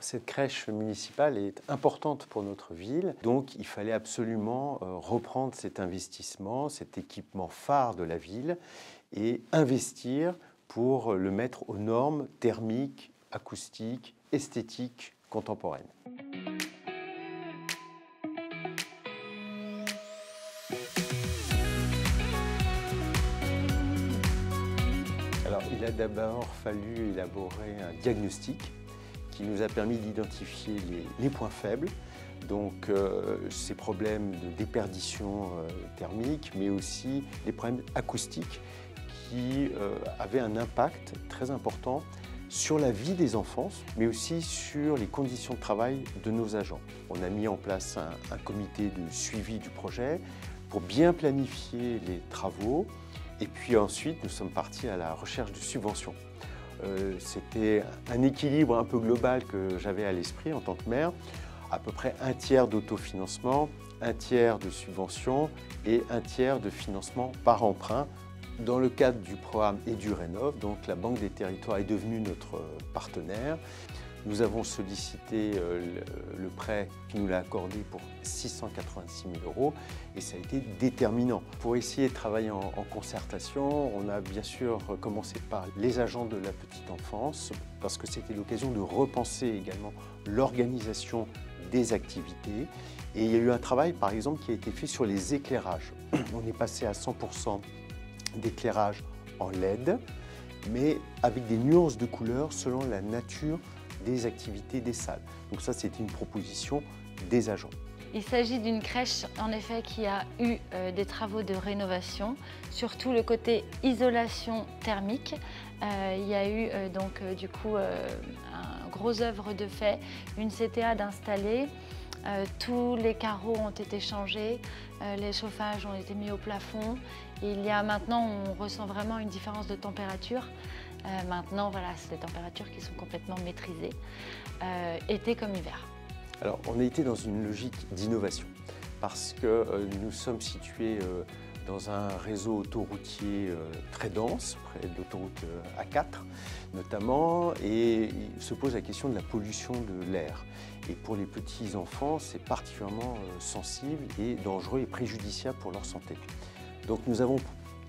Cette crèche municipale est importante pour notre ville, donc il fallait absolument reprendre cet investissement, cet équipement phare de la ville et investir pour le mettre aux normes thermiques, acoustiques, esthétiques, contemporaines. Alors, il a d'abord fallu élaborer un diagnostic qui nous a permis d'identifier les points faibles, donc ces problèmes de déperdition thermique, mais aussi les problèmes acoustiques qui avaient un impact très important sur la vie des enfants, mais aussi sur les conditions de travail de nos agents. On a mis en place un comité de suivi du projet pour bien planifier les travaux. Et puis ensuite, nous sommes partis à la recherche de subventions. C'était un équilibre un peu global que j'avais à l'esprit en tant que maire, à peu près un tiers d'autofinancement, un tiers de subventions et un tiers de financement par emprunt. Dans le cadre du programme EduRénov', donc la Banque des Territoires est devenue notre partenaire. Nous avons sollicité le prêt qui nous l'a accordé pour 686 000 € et ça a été déterminant. Pour essayer de travailler en concertation, on a bien sûr commencé par les agents de la petite enfance parce que c'était l'occasion de repenser également l'organisation des activités. Et il y a eu un travail par exemple qui a été fait sur les éclairages. On est passé à 100% d'éclairage en LED, mais avec des nuances de couleurs selon la nature des activités des salles. Donc ça, c'était une proposition des agents. Il s'agit d'une crèche, en effet, qui a eu des travaux de rénovation, surtout le côté isolation thermique. Il y a eu du coup un gros œuvre de fait, une CTA d'installer. Tous les carreaux ont été changés, les chauffages ont été mis au plafond. Et il y a maintenant, on ressent vraiment une différence de température. Maintenant, voilà, c'est des températures qui sont complètement maîtrisées, été comme hiver. Alors, on a été dans une logique d'innovation parce que nous sommes situés dans un réseau autoroutier très dense, près de l'autoroute A4 notamment, et il se pose la question de la pollution de l'air. Et pour les petits enfants, c'est particulièrement sensible et dangereux et préjudiciable pour leur santé. Donc nous avons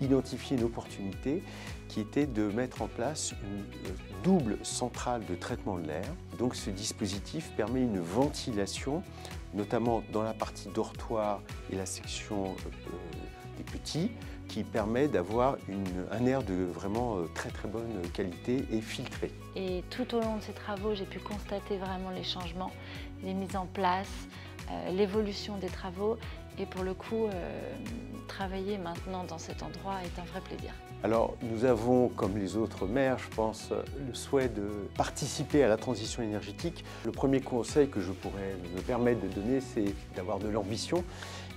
identifié une opportunité qui était de mettre en place une double centrale de traitement de l'air. Donc ce dispositif permet une ventilation, notamment dans la partie dortoir et la section des petits, qui permet d'avoir un air de vraiment très bonne qualité et filtré. Et tout au long de ces travaux, j'ai pu constater vraiment les changements, les mises en place, l'évolution des travaux. Et pour le coup, travailler maintenant dans cet endroit est un vrai plaisir. Alors, nous avons, comme les autres maires, je pense, le souhait de participer à la transition énergétique. Le premier conseil que je pourrais me permettre de donner, c'est d'avoir de l'ambition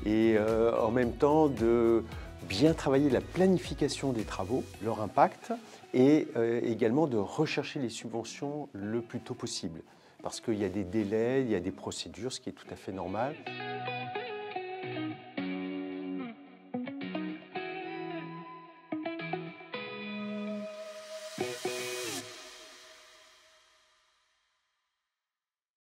et en même temps de bien travailler la planification des travaux, leur impact, et également de rechercher les subventions le plus tôt possible. Parce qu'il y a des délais, il y a des procédures, ce qui est tout à fait normal.